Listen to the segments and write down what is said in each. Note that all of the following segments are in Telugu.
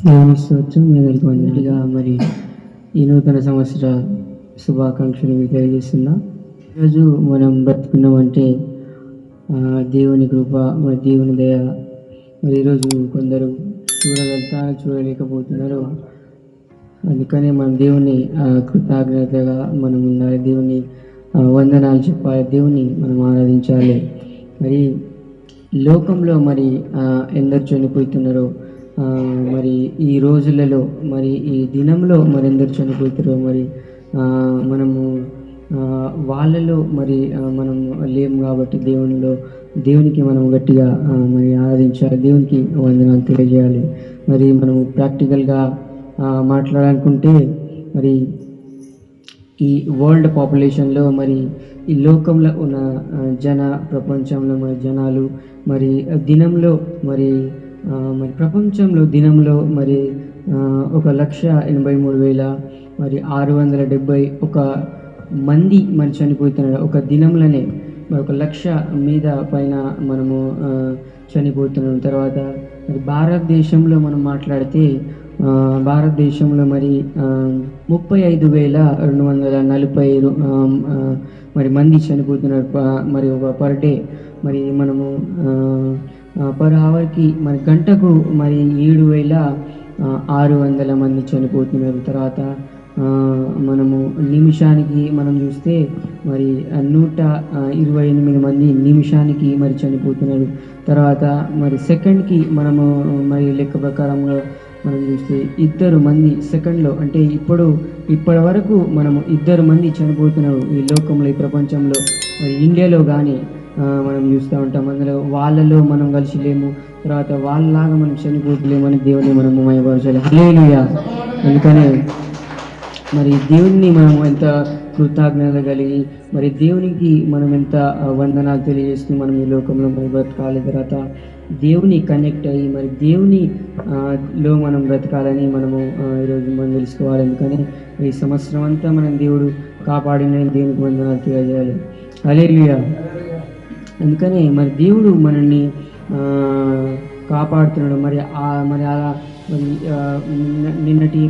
గమనిస్తవచ్చు. మీ అందరికీ మొదటిగా మరి ఈ నూతన సంవత్సర శుభాకాంక్షలు మీకు తెలియజేస్తున్నా. ఈరోజు మనం బ్రతుకున్నామంటే దేవుని కృప, మరి దేవుని దయ. మరి ఈరోజు కొందరు చూడగలుగుతారు, చూడలేకపోతున్నారు. అందుకనే మనం దేవుని కృతజ్ఞతగా మనం ఉండాలి. దేవుని వందనాలు చెప్పాలి, దేవుని మనం ఆరాధించాలి. మరి లోకంలో మరి ఎందరు చనిపోతున్నారో, మరి ఈ రోజులలో, మరి ఈ దినంలో మరి ఎందరు చనిపోతారో, మరి మనము వాళ్ళలో మరి మనం లేము కాబట్టి దేవునికి మనం గట్టిగా మరి ఆరాధించాలి, దేవునికి వందనాలు తెలియజేయాలి. మరి మనము ప్రాక్టికల్గా మాట్లాడాలనుకుంటే, మరి ఈ వరల్డ్ పాపులేషన్లో, మరి ఈ లోకంలో ఉన్న ప్రపంచంలో మరి జనాలు మరి దినంలో మరి ప్రపంచంలో దినంలో మరి 1,83,000 మరి 671 మంది మరి చనిపోతున్నారు ఒక దినంలోనే. మరి 1,00,000 మీద పైన మనము చనిపోతున్నాం. తర్వాత మరి భారతదేశంలో మనం మాట్లాడితే, భారతదేశంలో మరి 35,240 మరి మంది చనిపోతున్నారు మరి ఒక పర్ డే. మరి మనము పర్ అవర్కి మరి గంటకు మరి 7,600 మంది చనిపోతున్నారు. తర్వాత మనము నిమిషానికి మనం చూస్తే మరి 128 మంది నిమిషానికి మరి చనిపోతున్నారు. తర్వాత మరి సెకండ్కి మనము మరి లెక్క ప్రకారంగా మనం చూస్తే 2 మంది సెకండ్లో, అంటే ఇప్పటి వరకు మనము 2 మంది చనిపోతున్నారు ఈ లోకంలో, ఈ ప్రపంచంలో. మరి ఇండియాలో కానీ మనం చూస్తూ ఉంటాం. అందులో వాళ్ళలో మనం కలిసి లేము, తర్వాత వాళ్ళలాగా మనం చనిపోతలేమని దేవుని మనము మహిమపరచాలి. హల్లెలూయా. అందుకనే మరి దేవుణ్ణి మనం ఎంత కృతజ్ఞత కలిగి, మరి దేవునికి మనం ఎంత వందనాలు తెలియజేస్తూ మనం ఈ లోకంలో మనం బ్రతకాలి. తర్వాత దేవుని కనెక్ట్ అయ్యి మరి దేవుని లో మనం బ్రతకాలని మనము ఈరోజు మనం తెలుసుకోవాలి. అందుకని ఈ సంవత్సరం అంతా మనం దేవుడు కాపాడిన దేవునికి వందనాలు తెలియజేయాలి. హల్లెలూయా. అందుకనే మరి దేవుడు మనల్ని కాపాడుతున్నాడు. మరి అలా మరి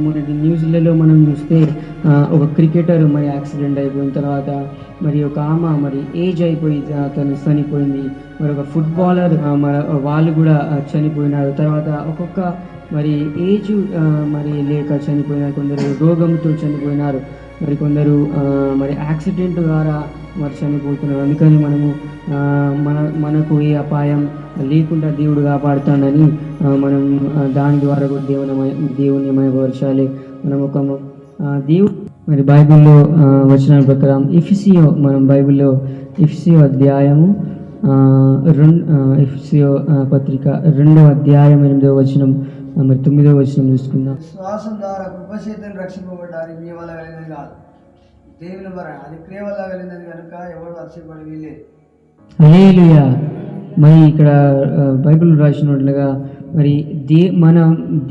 మొన్నటి న్యూస్లలో మనం చూస్తే ఒక క్రికెటర్ మరి యాక్సిడెంట్ అయిపోయిన తర్వాత, మరి ఒక ఆమె మరి ఏజ్ అయిపోయి తను చనిపోయింది. మరి ఒక ఫుట్బాలర్ వాళ్ళు కూడా చనిపోయినారు. తర్వాత ఒక్కొక్క మరి ఏజ్ మరి లేక చనిపోయినారు, కొందరు రోగంతో చనిపోయినారు, మరి కొందరు మరి యాక్సిడెంట్ ద్వారా మరి చనిపోతున్నారు. అందుకని మనము మనకు ఏ అపాయం లేకుండా దేవుడు కాపాడుతాడని మనం దాని ద్వారా కూడా దేవుని మహిమపరచాలి. మనం ఒక దేవుడు మరి బైబిల్లో వచ్చిన ప్రకారం మనం బైబిల్లో ఎఫెసీయుల అధ్యాయము ఎఫెసీయుల పత్రిక 2వ అధ్యాయం 8వ వచనం మరి 9వ వచనం చూసుకుందాం. విశ్వాసం ద్వారా కృపచేతను రక్షింపబడ్డారు, మీ వల్ల కలిగినది కాదు, దేవుని వర, అది క్రియ వల్ల కలిగినది కనుక ఎవడు అతిశయపడి వీల్లేదు. హల్లెలూయా. మరి ఇక్కడ బైబిల్ రాసినట్లుగా మరి మన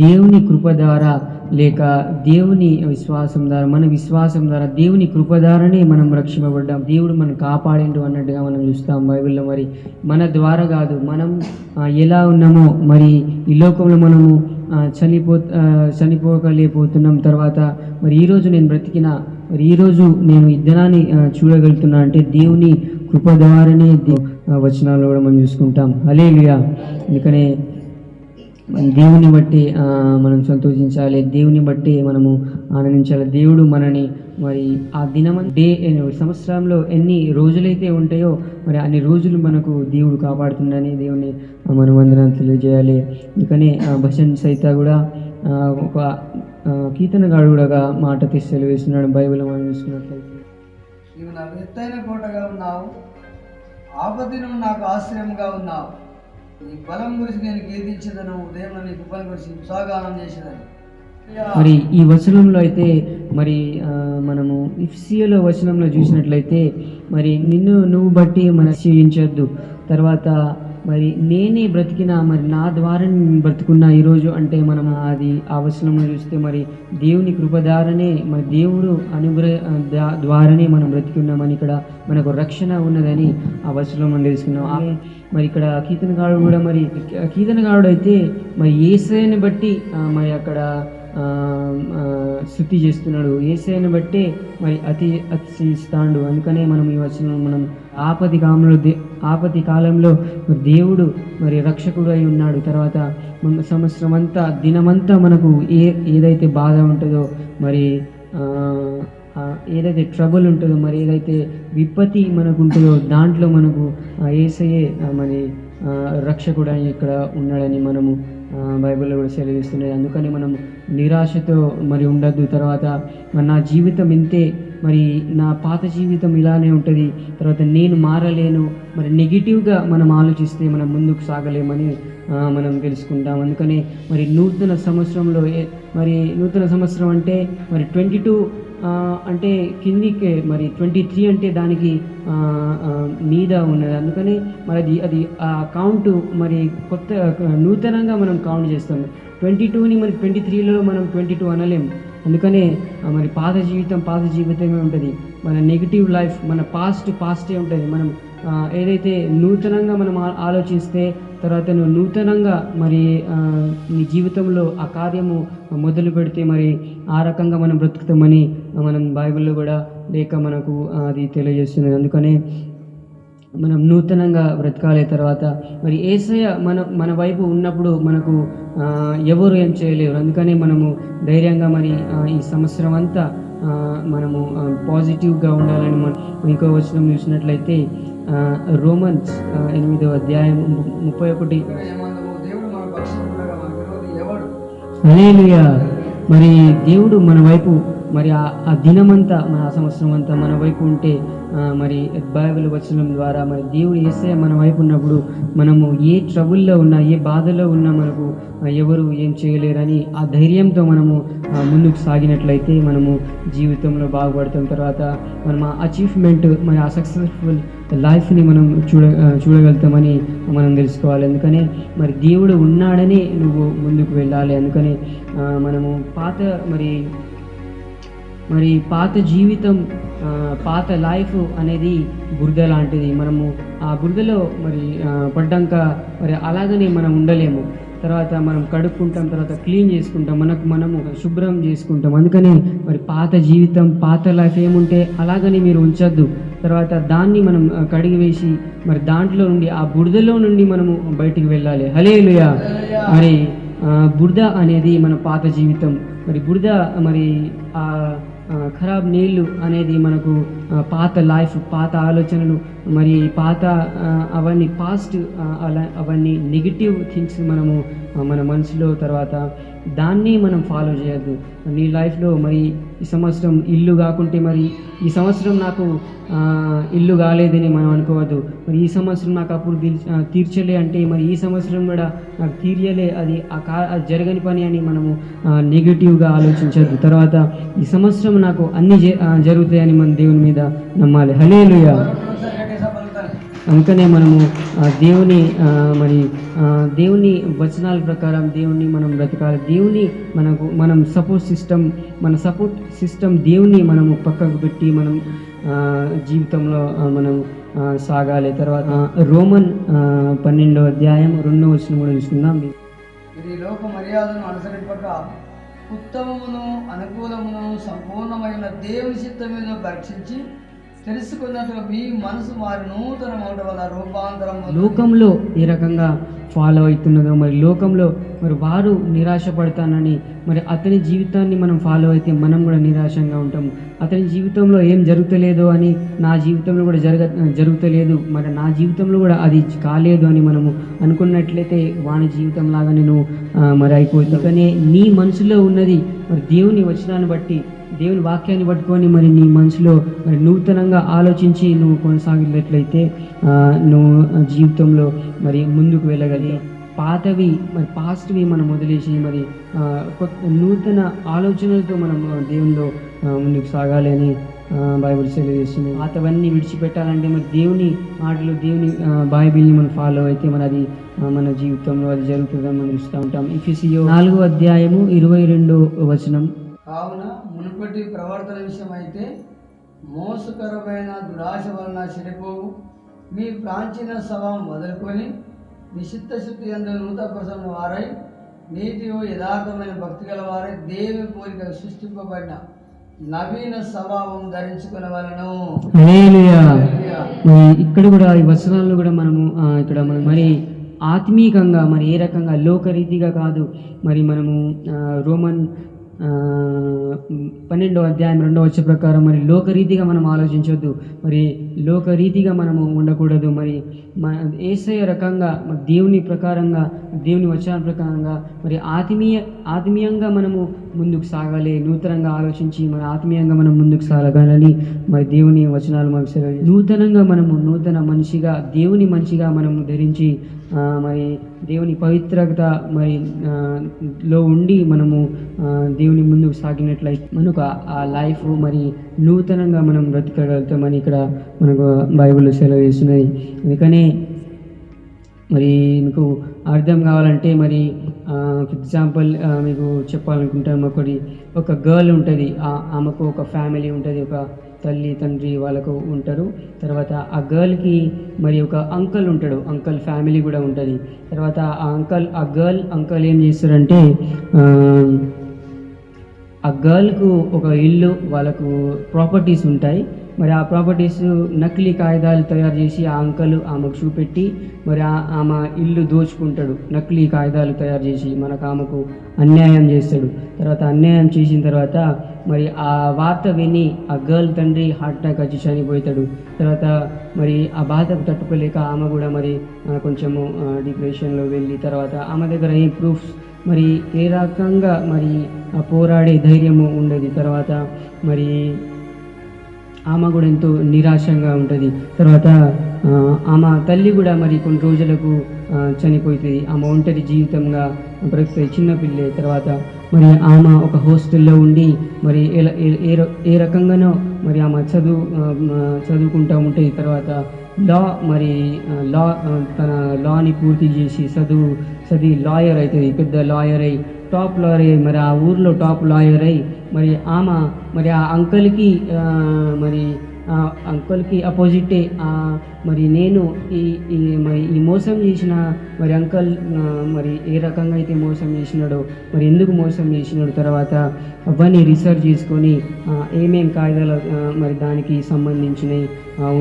దేవుని కృప ద్వారా, లేక దేవుని విశ్వాసం ద్వారా, మన విశ్వాసం ద్వారా, దేవుని కృప ద్వారానే మనం రక్షింపబడ్డాం. దేవుడు మనం కాపాడిండు అన్నట్టుగా మనం చూస్తాం బైబిల్లో. మరి మన ద్వారా కాదు, మనం ఎలా ఉన్నామో మరి ఈ లోకంలో మనము చనిపోకలేకపోతున్నాం. తర్వాత మరి ఈరోజు నేను బ్రతికిన, మరి ఈరోజు నేను ఈ దినాన్ని చూడగలుగుతున్నా అంటే దేవుని కృప ద్వారానే వచనాలు కూడా మనం చూసుకుంటాం. హల్లెలూయా. అందుకనే దేవుని బట్టి మనం సంతోషించాలి, దేవుని బట్టి మనము ఆనందించాలి. దేవుడు మనని మరి ఆ దినం సంవత్సరంలో ఎన్ని రోజులైతే ఉంటాయో మరి అన్ని రోజులు మనకు దేవుడు కాపాడుతుందని దేవుని మనం వందనాలు తెలియజేయాలి. అందుకని భజన్ సైత కూడా ఒక కీర్తనగాడు కూడా మాట తీసి వేస్తున్నాడు బైబిల్ మనం చూసుకున్నట్లయితే. నీవు నాకు ఎత్తైన కోటగా ఉన్నావు, ఆపదిను నాకు ఆశ్రయంగా ఉన్నావు, నీ బలం గురించి నేను కీర్తించదను, ఉదయం నీ కృపను గురించి ఉత్సాహగానం చేసేదని. మరి ఈ వచనంలో అయితే మరి మనము ఎఫెసీయుల వచనంలో చూసినట్లయితే మరి నువ్వు బట్టి మనం జీవించొద్దు. తర్వాత మరి నేనే బ్రతికినా మరి నా ద్వారా నేను బ్రతుకున్నా ఈరోజు అంటే మనం అది ఆ వచనంలో చూస్తే మరి దేవుని కృపదారనే మరి దేవుడు ద్వారానే మనం బ్రతికున్నామని ఇక్కడ మనకు రక్షణ ఉన్నదని ఆ వచనంలో మనం తెలుసుకున్నాం. మరి ఇక్కడ కీర్తనగాడు కూడా మరి కీర్తనగాడు అయితే మరి యేసయ్యని బట్టి మరి అక్కడ స్తుతి చేస్తున్నాడు. యేసయ్యని బట్టే మరి అతిశయిస్తాడు. అందుకనే మనం ఈ వచనం మనం ఆపతి కాలంలో దేవుడు మరి రక్షకుడు అయి ఉన్నాడు. తర్వాత సంవత్సరం అంతా దినమంతా మనకు ఏదైతే బాధ ఉంటుందో మరి ఏదైతే ట్రబుల్ ఉంటుందో మరి ఏదైతే విపత్తి మనకు ఉంటుందో దాంట్లో మనకు యేసయ్యే మరి రక్షకుడు అని ఇక్కడ ఉన్నాడని మనము బైబిల్లో కూడా సెలవిస్తున్నది. అందుకని మనం నిరాశతో మరి ఉండద్దు. తర్వాత మరి నా జీవితం ఇంతే, మరి నా పాత జీవితం ఇలానే ఉంటుంది, తర్వాత నేను మారలేను, మరి నెగిటివ్గా మనం ఆలోచిస్తే మనం ముందుకు సాగలేమని మనం తెలుసుకుంటాం. అందుకని మరి నూతన సంవత్సరంలో మరి నూతన సంవత్సరం అంటే మరి 22 అంటే కిందికే, మరి 23 అంటే దానికి మీద ఉన్నది. అందుకని మరి అది ఆ కౌంట్ మరి కొత్త నూతనంగా మనం కౌంట్ చేస్తాం. 22ని మరి 23లో మనం 22 అనలేం. అందుకనే మరి పాత జీవితమే ఉంటుంది. మన నెగిటివ్ లైఫ్ మన పాస్టే ఉంటుంది. మనం ఏదైతే నూతనంగా మనం ఆలోచిస్తే తర్వాత నువ్వు నూతనంగా మరి నీ జీవితంలో ఆ కార్యము మొదలు పెడితే మరి ఆ రకంగా మనం బ్రతుకుతామని మనం బైబిల్లో కూడా లేక మనకు అది తెలియజేస్తున్నది. అందుకనే మనం నూతనంగా బ్రతకాలి. తర్వాత మరి యేసయ్య మన వైపు ఉన్నప్పుడు మనకు ఎవరు ఏం చేయలేరు. అందుకనే మనము ధైర్యంగా మరి ఈ సంవత్సరం అంతా మనము పాజిటివ్గా ఉండాలని మనం ఇంకో వచనం చూసినట్లయితే రోమన్స్ 8వ అధ్యాయం 31. హల్లెలూయా. మరి దేవుడు మన వైపు మరి ఆ దినమంతా మన ఆ సంవత్సరం అంతా మన వైపు ఉంటే మరి బైబిల్ వచనం ద్వారా మరి దేవుడు యేసయ్య మన వైపు ఉన్నప్పుడు మనము ఏ ట్రబుల్లో ఉన్నా ఏ బాధలో ఉన్నా మనకు ఎవరు ఏం చేయలేరని ఆ ధైర్యంతో మనము ముందుకు సాగినట్లయితే మనము జీవితంలో బాగుపడతాం. తర్వాత మనం ఆ అచీవ్మెంట్ మరి ఆ సక్సెస్ఫుల్ లైఫ్ని మనం చూడగలుగుతామని మనం తెలుసుకోవాలి. అందుకనే మరి దేవుడు ఉన్నాడని నువ్వు ముందుకు వెళ్ళాలి. అందుకని మనము పాత జీవితం పాత లైఫ్ అనేది బురద లాంటిది. మనము ఆ బురదలో మరి పడ్డాక మరి అలాగనే మనం ఉండలేము. తర్వాత మనం కడుక్కుంటాం, తర్వాత క్లీన్ చేసుకుంటాం, మనము శుభ్రం చేసుకుంటాం. అందుకని మరి పాత జీవితం పాత లైఫ్ ఏముంటే అలాగని మీరు ఉంచొద్దు. తర్వాత దాన్ని మనం కడిగి వేసి మరి దాంట్లో నుండి ఆ బురదలో నుండి మనము బయటికి వెళ్ళాలి. హల్లెలూయా. మరి బురద అనేది మన పాత జీవితం. మరి బురద మరి ఖరాబ్ నీళ్ళు అనేది మనకు పాత లైఫ్ పాత ఆలోచనలు మరి పాత అవన్నీ పాస్ట్ అవన్నీ నెగిటివ్ థింగ్స్ మనము మన మనసులో తర్వాత దాన్ని మనం ఫాలో చేయొద్దు. నీ లైఫ్లో మరి ఈ సంవత్సరం ఇల్లు కాకుంటే మరి ఈ సంవత్సరం నాకు ఇల్లు కాలేదని మనం అనుకోవద్దు. మరి ఈ సంవత్సరం నాకు అప్పుడు తీర్చలే అంటే మరి ఈ సంవత్సరం కూడా నాకు తీర్చలే, అది జరగని పని అని మనము నెగిటివ్గా ఆలోచించద్దు. తర్వాత ఈ సంవత్సరం నాకు అన్నీ జరుగుతాయని మన దేవుని మీద నమ్మాలి. హల్లెలూయా. అందుకనే మనము దేవుని వచనాల ప్రకారం దేవుని మనం బ్రతకాలి. దేవుని మనం సపోర్ట్ సిస్టమ్ దేవుని మనము పక్కకు పెట్టి మనం జీవితంలో మనం సాగాలి. తర్వాత రోమన్ 12వ అధ్యాయం 2వ వచనం కూడా చూసుకుందాం. ఇది లోక మర్యాదను అనుసరింపక ఉత్తమమును అనుకూలమును సంపూర్ణమైన దేవుని చిత్తమును పరీక్షించి తెలుసుకున్నట్లుగా మీ మనసు మారి నూతన మాట వల్ల రూపాంతరం లోకంలో ఏ రకంగా ఫాలో అవుతున్నదో మరి లోకంలో మరి వారు నిరాశపడతానని మరి అతని జీవితాన్ని మనం ఫాలో అయితే మనం కూడా నిరాశంగా ఉంటాము. అతని జీవితంలో ఏం జరుగుతలేదో అని నా జీవితంలో కూడా జరుగుతలేదు, మరి నా జీవితంలో కూడా అది కాలేదు అని మనము అనుకున్నట్లయితే వాని జీవితం లాగా నేను మరి అయిపోతుంది. కానీ నీ మనసులో ఉన్నది మరి దేవుని వచనాన్ని బట్టి దేవుని వాక్యాన్ని పట్టుకొని మరి నీ మనసులో మరి నూతనంగా ఆలోచించి నువ్వు కొనసాగినట్లయితే నువ్వు జీవితంలో మరి ముందుకు వెళ్ళగలి. పాతవి మరి పాస్ట్వి మనం వదిలేసి మరి నూతన ఆలోచనలతో మనం దేవునిలో ముందుకు సాగాలి అని బైబిల్ సెలవుస్తుంది. పాతవన్నీ విడిచిపెట్టాలంటే మరి దేవుని మాటలు, దేవుని బైబిల్ని మనం ఫాలో అయితే మరి అది మన జీవితంలో అది జరుగుతుందని మనం చూస్తూ ఉంటాం. ఎఫెసీయులు 4:22. కావున మునుపటి ప్రవర్తన విషయం అయితే మోసకరమైన దురాశ వలన చెడిపోవు మీ ప్రాచీన స్వభావం మొదలుకొని నిశ్చిత్తశుద్ధి యందు నూతనపరచబడిన వారై నీతియు యథార్థమైన భక్తి గల వారై దేవుని పోలిక సృష్టింపబడిన నవీన స్వభావం ధరించుకునవలెను. హల్లెలూయా. ఇక్కడ కూడా ఈ వచనాలను కూడా మనము ఇక్కడ మనం మరి ఆత్మీయంగా మరి ఏ రకంగా లోకరీతిగా కాదు, మరి మనము రోమన్ 12:2 ప్రకారం మరి లోకరీతిగా మనం ఆలోచించవద్దు, మరి లోకరీతిగా మనము ఉండకూడదు. మరి యేసయ్య రకంగా దేవుని ప్రకారంగా, దేవుని వచనాల ప్రకారంగా మరి ఆత్మీయంగా మనము ముందుకు సాగాలి. నూతనంగా ఆలోచించి మరి ఆత్మీయంగా మనం ముందుకు సాగాలని మరి దేవుని వచనాలు మనకు సెలవు. నూతనంగా మనము నూతన మనిషిగా, దేవుని మనిషిగా మనము ధరించి మరి దేవుని పవిత్రత మరి లో ఉండి మనము దేవుని ముందుకు సాగినట్లయితే మనకు ఆ లైఫ్ మరి నూతనంగా మనం బ్రతకగలుగుతామని ఇక్కడ మనకు బైబిల్ సెలవు చేస్తున్నది. అందుకనే మరి మీకు అర్థం కావాలంటే మరి ఫర్ ఎగ్జాంపుల్ మీకు చెప్పాలనుకుంటాను. ఒక గర్ల్ ఉంటుంది, ఆమెకు ఒక ఫ్యామిలీ ఉంటుంది, ఒక తల్లి తండ్రి వాళ్ళకు ఉంటారు. తర్వాత ఆ గర్ల్కి మరి ఒక అంకల్ ఉంటాడు, అంకల్ ఫ్యామిలీ కూడా ఉంటుంది. తర్వాత ఆ గర్ల్ అంకల్ ఏం చేస్తారంటే ఆ గర్ల్కు ఒక ఇల్లు, వాళ్ళకు ప్రాపర్టీస్ ఉంటాయి. మరి ఆ ప్రాపర్టీస్ నకిలీ కాగితాలు తయారు చేసి ఆ అంకల్ ఆమెకు చూపెట్టి మరి ఆమె ఇల్లు దోచుకుంటాడు. నకిలీ కాగితాలు తయారు చేసి ఆమెకు అన్యాయం చేస్తాడు. తర్వాత అన్యాయం చేసిన తర్వాత మరి ఆ వార్త విని ఆ గర్ల్ తండ్రి హార్ట్ అటాక్ వచ్చి చనిపోతాడు. తర్వాత మరి ఆ బాధకు తట్టుకోలేక ఆమె కూడా మరి కొంచెము డిప్రెషన్లో వెళ్ళి తర్వాత ఆమె దగ్గర ఏ ప్రూఫ్స్ మరి ఏ రకంగా మరి పోరాడే ధైర్యము ఉండదు. తర్వాత మరి ఆమె కూడా ఎంతో నిరాశంగా ఉంటుంది. తర్వాత ఆమె తల్లి కూడా మరి కొన్ని రోజులకు చనిపోతుంది. ఆమె ఒంటరి జీవితంగా బ్రతుకుతుంది, చిన్నపిల్లే. తర్వాత మరి ఆమె ఒక హాస్టల్లో ఉండి మరి ఏ రకంగానో మరి ఆమె చదువుకుంటూ ఉంటుంది. తర్వాత తన లాని పూర్తి చేసి చదివి లాయర్ అవుతుంది, పెద్ద లాయర్ అయి, టాప్ లాయర్ అయ్యి, మరి ఆ ఊర్లో టాప్ లాయర్ అయి మరి ఆమె మరి ఆ అంకల్కి అపోజిటే మరి నేను ఈ మోసం చేసిన మరి అంకల్ మరి ఏ రకంగా అయితే మోసం చేసినాడో, మరి ఎందుకు మోసం చేసినాడు, తర్వాత అవన్నీ రీసెర్చ్ చేసుకొని ఏమేం కాయిదాలు మరి దానికి సంబంధించినవి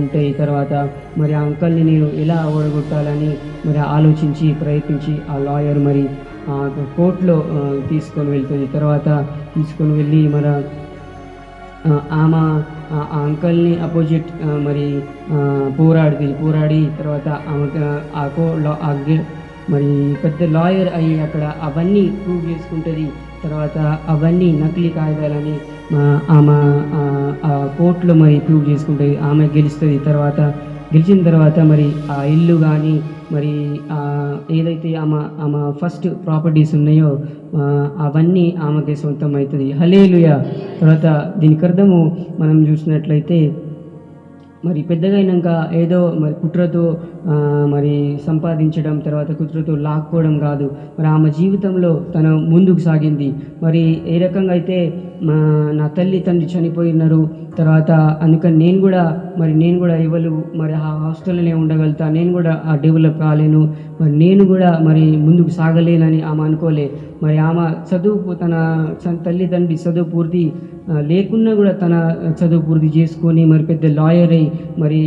ఉంటాయి. తర్వాత మరి ఆ అంకల్ని నేను ఎలా ఓడగొట్టాలని మరి ఆలోచించి ప్రయత్నించి ఆ లాయర్ మరి కోర్టులో తీసుకొని వెళ్తుంది. తర్వాత తీసుకొని వెళ్ళి మరి ఆమె ఆ అంకల్ని అపోజిట్ మరి పోరాడి తర్వాత ఆమె మరి పెద్ద లాయర్ అయ్యి అక్కడ అవన్నీ ప్రూవ్ చేసుకుంటుంది. తర్వాత అవన్నీ నకిలీ కాగితాలని ఆమె కోర్టులో మరి ప్రూవ్ చేసుకుంటుంది, ఆమె గెలుస్తుంది. తర్వాత గెలిచిన తర్వాత మరి ఆ ఇల్లు కానీ మరి ఏదైతే ఆమె ఫస్ట్ ప్రాపర్టీస్ ఉన్నాయో అవన్నీ ఆమెకి సొంతం అవుతుంది. హల్లెలూయా. తర్వాత దీనికి అర్థము మనం చూసినట్లయితే మరి పెద్దగా అయినాక ఏదో మరి కుట్రతో మరి సంపాదించడం, తర్వాత కుట్రతో లాక్కోవడం కాదు. మరి ఆమె జీవితంలో తను ముందుకు సాగింది. మరి ఏ రకంగా అయితే నా తల్లి తండ్రి చనిపోయినారు, తర్వాత అందుకని నేను కూడా ఎవరు మరి ఆ హాస్టల్లోనే ఉండగలుగుతా, నేను కూడా డెవలప్ కాలేను, మరి నేను కూడా మరి ముందుకు సాగలేనని ఆమె అనుకోలే. మరి ఆమె తన తల్లి తండ్రి చదువు పూర్తి లేకున్నా కూడా తన చదువు పూర్తి చేసుకొని మరి పెద్ద లాయర్ అయి మరి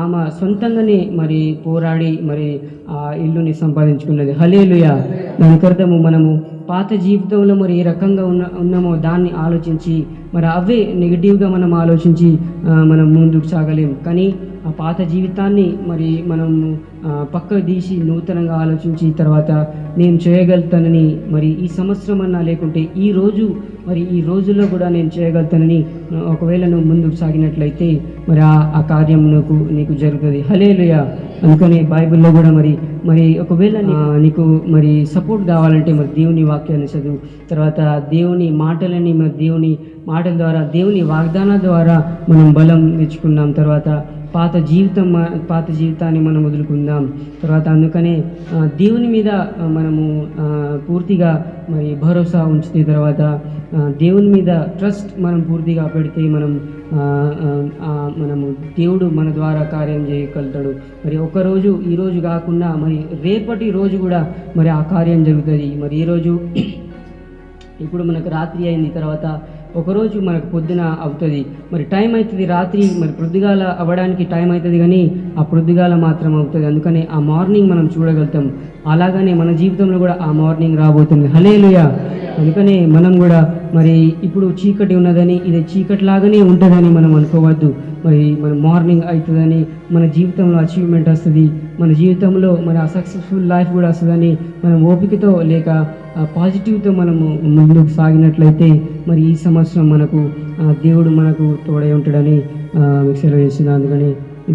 ఆమె సొంతంగానే మరి పోరాడి మరి ఆ ఇల్లుని సంపాదించుకున్నది. హల్లెలూయా. దానికి అర్థము మనము పాత జీవితంలో మరి ఏ రకంగా ఉన్నామో దాన్ని ఆలోచించి మరి అవే నెగిటివ్గా మనం ఆలోచించి మనం ముందుకు సాగలేము. కానీ ఆ పాత జీవితాన్ని మరి మనం పక్కకు తీసి నూతనంగా ఆలోచించి తర్వాత నేను చేయగలుగుతానని, మరి ఈ సంవత్సరం అన్నా లేకుంటే ఈ రోజు మరి ఈ రోజుల్లో కూడా నేను చేయగలుగుతానని ఒకవేళ నువ్వు ముందుకు సాగినట్లయితే మరి ఆ కార్యం నీకు జరుగుతుంది. హల్లెలూయా. అందుకని బైబిల్లో కూడా మరి ఒకవేళ నీకు మరి సపోర్ట్ కావాలంటే మరి దేవుని వాక్యాన్ని చదువు, తర్వాత దేవుని మాటలని మరి దేవుని మాటల ద్వారా దేవుని వాగ్దానాల ద్వారా మనం బలం తెచ్చుకున్నాం. తర్వాత పాత జీవితాన్ని మనం వదులుకుందాం. తర్వాత అందుకనే దేవుని మీద మనము పూర్తిగా మరి భరోసా ఉంచితే, తర్వాత దేవుని మీద ట్రస్ట్ మనం పూర్తిగా పెడితే మనము దేవుడు మన ద్వారా కార్యం చేయగలుగుతాడు. మరి ఒకరోజు ఈరోజు కాకుండా మరి రేపటి రోజు కూడా మరి ఆ కార్యం జరుగుతుంది. మరి ఈరోజు ఇప్పుడు మనకు రాత్రి అయింది, తర్వాత ఒకరోజు మనకు పొద్దున అవుతుంది, మరి టైం అవుతుంది రాత్రి, మరి పొద్దుగాల అవ్వడానికి టైం అవుతుంది కానీ ఆ పొద్దుగాల మాత్రం అవుతుంది. అందుకని ఆ మార్నింగ్ మనం చూడగలుగుతాం. అలాగనే మన జీవితంలో కూడా ఆ మార్నింగ్ రాబోతుంది. హల్లెలూయా. అందుకనే మనం కూడా మరి ఇప్పుడు చీకటి ఉన్నదని ఇది చీకటిలాగానే ఉంటుందని మనం అనుకోవద్దు. మరి మన మార్నింగ్ అవుతుందని మన జీవితంలో అచీవ్మెంట్ వస్తుంది, మన జీవితంలో మరి ఆ సక్సెస్ఫుల్ లైఫ్ కూడా వస్తుందని మనం ఓపికతో లేక పాజిటివ్తో మనము ముందుకు సాగినట్లయితే మరి ఈ సంవత్సరం దేవుడు మనకు తోడై ఉంటాడని సెలవు చేస్తున్నాను. అందుకని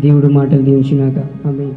దేవుడు మాటలు దీవించినాక ఆమేన్.